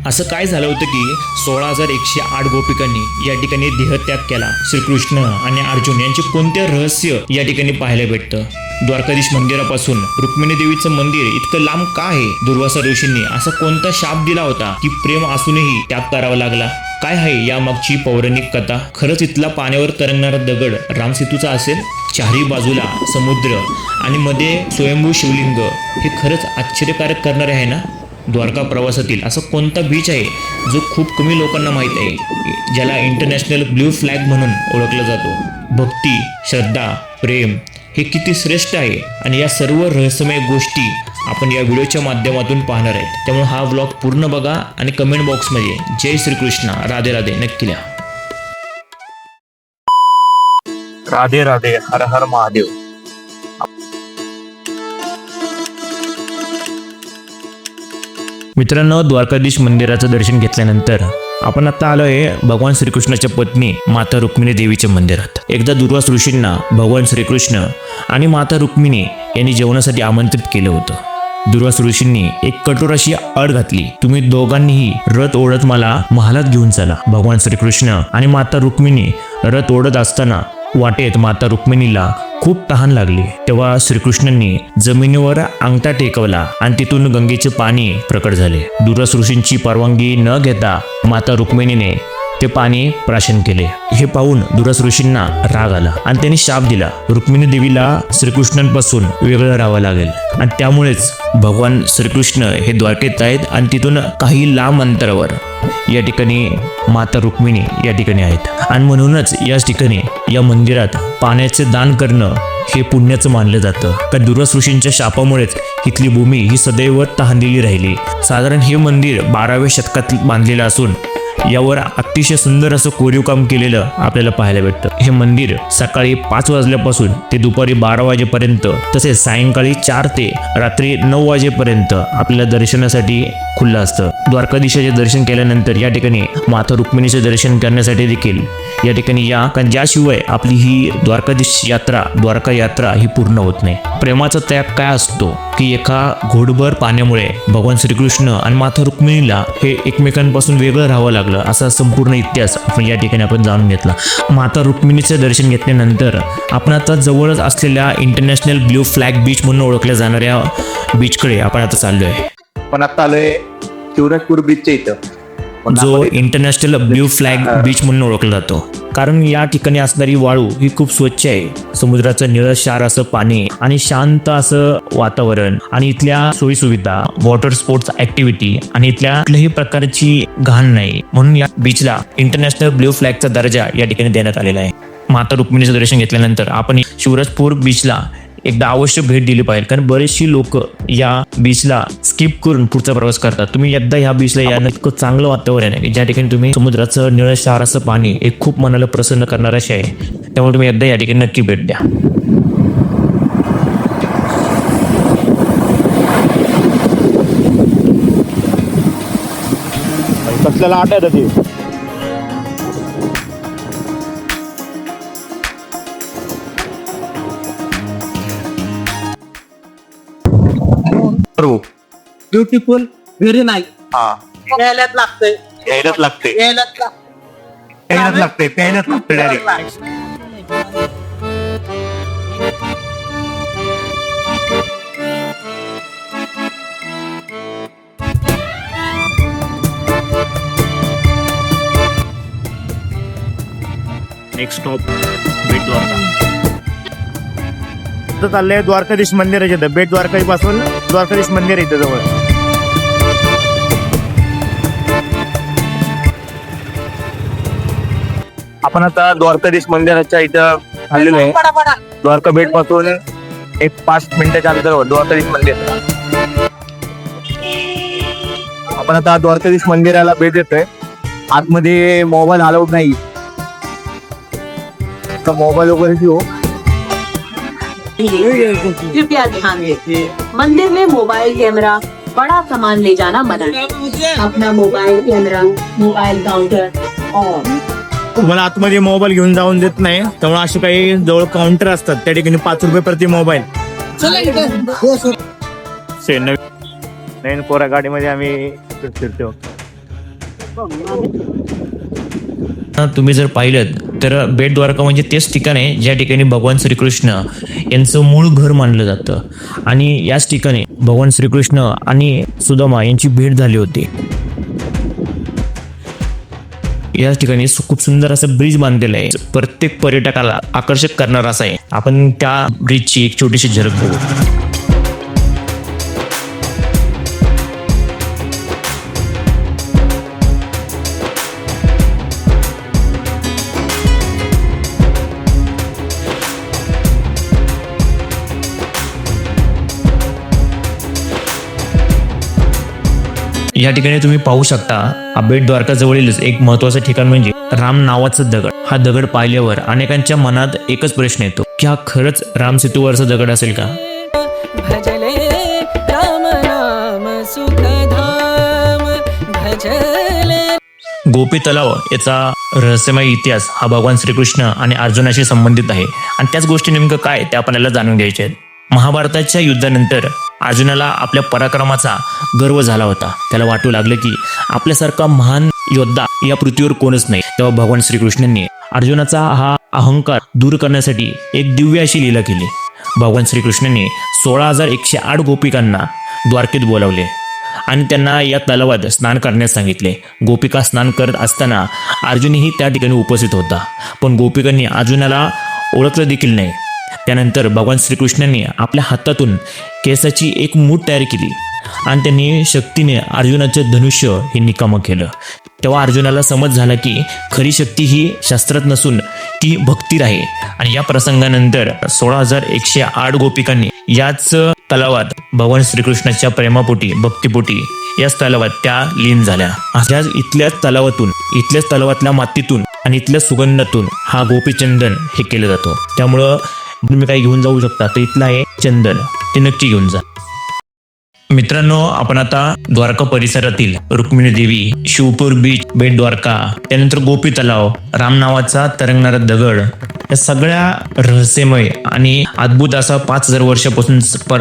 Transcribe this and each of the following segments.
असं काय झालं होतं की 16,108 गोपिकांनी या ठिकाणी देहत्याग केला. श्रीकृष्ण आणि अर्जुन यांचे कोणते रहस्य या ठिकाणी पाहायला भेटतं? द्वारकाधीश मंदिरापासून रुक्मिणी देवीचं मंदिर इतकं लांब का आहे? दुर्वासा ऋषींनी असा कोणता शाप दिला होता की प्रेम असूनही त्याग करावा लागला? काय आहे या मागची पौराणिक कथा? खरंच इथला पाण्यावर तरंगणारा दगड रामसेतूचा असेल? चारही बाजूला समुद्र आणि मध्ये स्वयंभू शिवलिंग हे खरंच आश्चर्यकारक करणारे आहे ना? द्वारका प्रवासातील असा कोणता बीच आहे जो खूप कमी लोकांना माहीत आहे, ज्याला इंटरनॅशनल ब्ल्यू फ्लॅग म्हणून ओळखला जातो? भक्ती, श्रद्धा, प्रेम हे किती श्रेष्ठ आहे आणि या सर्व रहस्यमय गोष्टी आपण या व्हिडिओच्या माध्यमातून पाहणार आहेत. त्यामुळे हा व्लॉग पूर्ण बघा आणि कमेंट बॉक्समध्ये जय श्रीकृष्ण राधे राधे नक्की लिहा. राधे राधे, हर हर महादेव. मित्रांनो, द्वारकाधीश मंदिराचं दर्शन घेतल्यानंतर आपण आता आलोय भगवान श्रीकृष्णाच्या पत्नी माता रुक्मिणी देवीच्या मंदिरात. एकदा दुर्वास ऋषींना भगवान श्रीकृष्ण आणि माता रुक्मिणी यांनी जेवणासाठी आमंत्रित केलं होतं. दुर्वास ऋषींनी एक कठोर अशी अट घातली, तुम्ही दोघांनीही रथ ओढत मला महालात घेऊन चला. भगवान श्रीकृष्ण आणि माता रुक्मिणी रथ ओढत असताना वाटेत माता रुक्मिणीला खूप तहान लागली. तेव्हा श्रीकृष्णांनी जमिनीवर अंगठा टेकवला आणि तिथून गंगेचे पाणी प्रकट झाले. दुर्वास ऋषींची परवानगी न घेता माता रुक्मिणीने ते पाणी प्राशन केले. हे पाहून दुर्वास ऋषींना राग आला आणि त्यांनी शाप दिला, रुक्मिणी देवीला श्रीकृष्णांपासून वेगळं राहावं लागेल. आणि त्यामुळेच भगवान श्रीकृष्ण हे द्वारकेत आहेत आणि तिथून काही लांब अंतरावर या ठिकाणी माता रुक्मिणी या ठिकाणी आहेत. आणि म्हणूनच याच ठिकाणी या मंदिरात पाण्याचे दान करणं हे पुण्याचं मानलं जातं. कारण दुर्वास ऋषींच्या शापामुळेच इथली भूमी ही सदैव तहानलेली राहिली. साधारण हे मंदिर 12व्या शतकात बांधलेलं असून यावर अतिशय सुंदर असं कोरीव काम केलेलं आपल्याला पाहायला भेटतं. हे मंदिर सकाळी 5 वाजल्यापासून ते दुपारी 12 वाजेपर्यंत, तसेच सायंकाळी 4 ते रात्री 9 वाजेपर्यंत आपल्याला दर्शनासाठी खुलं असतं. द्वारकाधीशाचे दर्शन केल्यानंतर या ठिकाणी माता रुक्मिणीचे दर्शन करण्यासाठी देखील या ठिकाणी या, कारण ज्याशिवाय आपली ही द्वारकाधीश यात्रा, द्वारका यात्रा ही पूर्ण होत नाही. प्रेमाचा त्याग काय असतो की एका घोडभर पाण्यामुळे भगवान श्रीकृष्ण आणि माता रुक्मिणीला हे एकमेकांपासून वेगळं राहावं लागलं, असा संपूर्ण इतिहास आपण या ठिकाणी आपण जाणून घेतला. माता रुक्मिणीचे दर्शन घेतल्यानंतर आपण आता जवळच असलेल्या इंटरनॅशनल ब्ल्यू फ्लॅग बीच म्हणून ओळखल्या जाणाऱ्या बीचकडे आपण आता चाललोय. पण आता आलोय शिवराजपूर बीचच्या इथं, जो इंटरनॅशनल ब्ल्यू फ्लॅग बीच म्हणून ओळखला जातो. कारण या ठिकाणी असणारी वाळू ही खूप स्वच्छ आहे. समुद्राचं निळशार असं पाणी आणि शांत असं वातावरण आणि इथल्या सोयीसुविधा, वॉटर स्पोर्ट्स ऍक्टिव्हिटी आणि इथल्या कुठल्याही प्रकारची घाण नाही, म्हणून या बीचला इंटरनॅशनल ब्ल्यू फ्लॅगचा दर्जा या ठिकाणी देण्यात आलेला आहे. माता रुक्मिणीचं दर्शन घेतल्यानंतर आपण शिवराजपूर बीचला एकदा अवश्य भेट दिली पाहिजे, कारण बरेचशी लोक या बीचला स्किप करून पुढचा प्रवास करतात. तुम्ही एकदा ह्या बीचला या, इतकं चांगलं वातावरण आहे ज्या ठिकाणी तुम्ही समुद्राचं निळशार असं पाणी एक खूप मनाला प्रसन्न करणार असे आहे. त्यामुळे तुम्ही एकदा या ठिकाणी नक्की भेट द्या. कसल्याला आठ ते ब्युटिफुल, व्हेरी नाईस. हा, यायलाच लागतंय, यायलाच लागते, यायलाच यायलाच लागते, प्यायलाच लागते डायरेक्ट. नेक्स्ट स्टॉप बेट द्वारका. चाललंय द्वारकाधीश मंदिराच्या इथं, बेट द्वारका पासून द्वारकाधीश मंदिर इथं जवळ. आपण आता द्वारकाधीश मंदिराच्या इथं आलेलो आहे. द्वारका बेट पासून एक 5 मिनिटाच्या अंतरावर द्वारकाधीश मंदिर. आपण आता द्वारकाधीश मंदिराला भेट देतोय. आतमध्ये मोबाईल अलाउड नाही, तर मोबाईल वगैरे घेऊ. कृपया ध्यान दें, मंदिर में मोबाइल कैमरा, बड़ा सामान ले जाना मना है. अपना मोबाइल कैमरा, मोबाइल काउंटर और तुम्हाला आतमध्ये मोबाईल घेऊन जाऊन देत नाही. त्यामुळे असे काही जवळ काउंटर असतात, त्या ठिकाणी 5 रुपये प्रति मोबाईल. नवीन कोरा गाडीमध्ये आम्ही फिरतो. तुम्ही जर पाहिलं तर बेट द्वारका म्हणजे तेच ठिकाण आहे ज्या ठिकाणी भगवान श्रीकृष्ण यांचं मूळ घर मानलं जातं आणि याच ठिकाणी भगवान श्रीकृष्ण आणि सुदामा यांची भेट झाली होती. याच ठिकाणी खूप सुंदर असं ब्रिज बांधलेलं आहे, प्रत्येक पर्यटकाला आकर्षक करणार असं आहे. आपण त्या ब्रिजची एक छोटीशी झलक बघू. या ठिकाणी तुम्ही पाहू शकता बेट द्वारका जवळीलच एक महत्वाचं ठिकाण म्हणजे राम नावाचं दगड. हा दगड पाहिल्यावर अनेकांच्या मनात एकच प्रश्न येतो की हा खरंच राम सेतूवरचा दगड असेल का? भजले राम नाम सुखधाम भजले. गोपी तलाव याचा रहस्यमय इतिहास हा भगवान श्रीकृष्ण आणि अर्जुनाशी संबंधित आहे आणि त्याच गोष्टी नेमकं काय ते आपल्याला जाणून घ्यायचे आहेत. महाभारताच्या युद्धानंतर अर्जुनाला आपल्या पराक्रमाचा गर्व झाला होता. त्याला वाटू लागलं की आपल्यासारखा महान योद्धा या पृथ्वीवर कोणच नाही. तेव्हा भगवान श्रीकृष्णांनी अर्जुनाचा हा अहंकार दूर करण्यासाठी एक दिव्य अशी लीला केली. भगवान श्रीकृष्णांनी 16,108 गोपिकांना द्वारकेत बोलावले आणि त्यांना या तलावात स्नान करण्यास सांगितले. गोपिका स्नान करत असताना अर्जुनही त्या ठिकाणी उपस्थित होता, पण गोपिकांनी अर्जुनाला ओळखलं देखील नाही. त्यानंतर भगवान श्रीकृष्णांनी आपल्या हातातून केसाची एक मूठ तयार केली आणि त्यांनी शक्तीने अर्जुनाचं धनुष्य हे निकामं केलं. तेव्हा अर्जुनाला समज झाला की खरी शक्ती ही शास्त्रात नसून ती भक्तीत आहे. आणि या प्रसंगानंतर 16,108 गोपिकांनी याच तलावात भगवान श्रीकृष्णाच्या प्रेमापोटी भक्तीपोटी याच तलावात त्या लीन झाल्या. अशाच इथल्याच तलावातल्या मातीतून आणि इथल्या सुगंधातून हा गोपीचंदन हे केलं जातं. त्यामुळं तुम्ही काही घेऊन जाऊ शकता, तर इथलं आहे चंदन, ते नक्की घेऊन जा. मित्रांनो, आपण आता द्वारका परिसरातील रुक्मिणी देवी, शिवपूर बीच, बेट द्वारका, त्यानंतर गोपी तलाव, राम नावाचा तरंगणारा दगड, या सगळ्या रहस्यमय आणि अद्भुत असा 5,000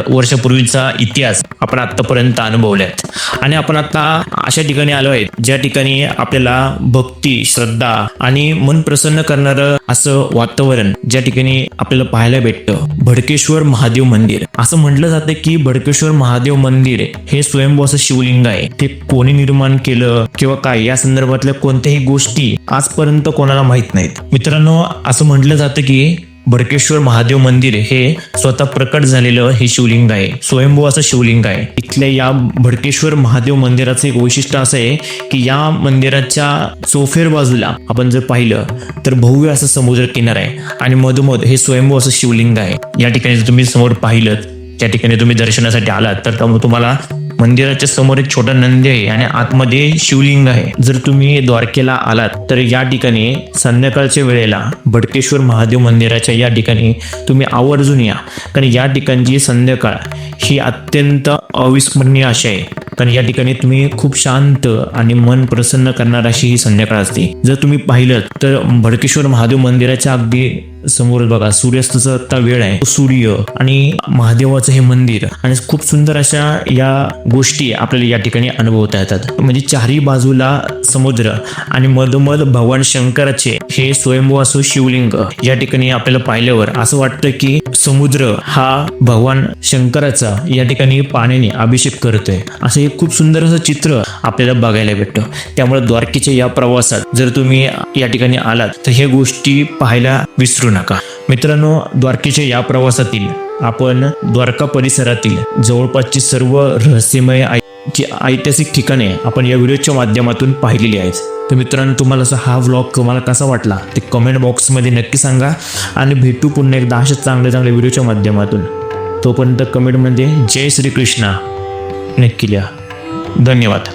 वर्षापूर्वीचा इतिहास आपण आतापर्यंत अनुभवल्यात. आणि आपण आता अशा ठिकाणी आलो आहेत ज्या ठिकाणी आपल्याला भक्ती, श्रद्धा आणि मन प्रसन्न करणारं असं वातावरण ज्या ठिकाणी आपल्याला पाहायला भेटतं. भडकेश्वर महादेव मंदिर. असं म्हटलं जातं की भडकेश्वर महादेव मंदिर हे स्वयंभू असं शिवलिंग आहे. ते कोणी निर्माण केलं किंवा काय या संदर्भातल्या कोणत्याही गोष्टी आजपर्यंत कोणाला माहित नाहीत. मित्रांनो, असं म्हटलं जातं की भडकेश्वर महादेव मंदिर हे स्वतः प्रकट झालेलं हे शिवलिंग आहे, स्वयंभू असं शिवलिंग आहे. इथल्या या भडकेश्वर महादेव मंदिराचं एक वैशिष्ट्य असं आहे की या मंदिराच्या चौफेर बाजूला आपण जर पाहिलं तर भव्य असं समुद्र किनारा आहे आणि मधोमध हे स्वयंभू असं शिवलिंग आहे. या ठिकाणी जर तुम्ही समोर पाहिलं, त्या ठिकाणी तुम्ही दर्शनासाठी आलात तर तुम्हाला मंदिराच्या समोर एक छोटा नंदी आहे आणि आतमध्ये शिवलिंग आहे. जर तुम्ही द्वारकेला आलात तर या ठिकाणी संध्याकाळच्या वेळेला भडकेश्वर महादेव मंदिराच्या या ठिकाणी तुम्ही आवर्जून या, कारण या ठिकाणची संध्याकाळ ही अत्यंत अविस्मरणीय अशी आहे. कारण या ठिकाणी तुम्ही खूप शांत आणि मन प्रसन्न करणार अशी ही संध्याकाळ असते. जर तुम्ही पाहिलं तर भडकेश्वर महादेव मंदिराच्या अगदी समोर बघा सूर्यास्ताचा आता वेळ आहे, सूर्य आणि महादेवाचं हे मंदिर आणि खूप सुंदर अशा या गोष्टी आपल्याला या ठिकाणी अनुभवता येतात. म्हणजे चारही बाजूला समुद्र आणि मधोमध भगवान शंकराचे हे स्वयंभू असं शिवलिंग या ठिकाणी आपल्याला पाहिल्यावर असं वाटतं की समुद्र हा भगवान शंकराचा या ठिकाणी पाण्याने अभिषेक करतोय. असं एक खूप सुंदर असं चित्र आपल्याला बघायला भेटतं. त्यामुळे द्वारकेच्या या प्रवासात जर तुम्ही या ठिकाणी आलात तर ह्या गोष्टी पाहायला विसरू नका. मित्रांनो, द्वारकेच्या या प्रवासातील आपण द्वारका परिसरातील जवळपासची सर्व रहस्यमय ऐतिहासिक ठिकाणे आपण या व्हिडिओच्या माध्यमातून पाहिलेली आहेत. तर मित्रांनो, तुम्हाला हा व्लॉग तुम्हाला कसा वाटला ते कमेंट बॉक्समध्ये नक्की सांगा आणि भेटू पुन्हा एकदा अशाच चांगल्या व्हिडिओच्या माध्यमातून. तोपर्यंत कमेंटमध्ये जय श्रीकृष्ण नक्की लिहा. धन्यवाद.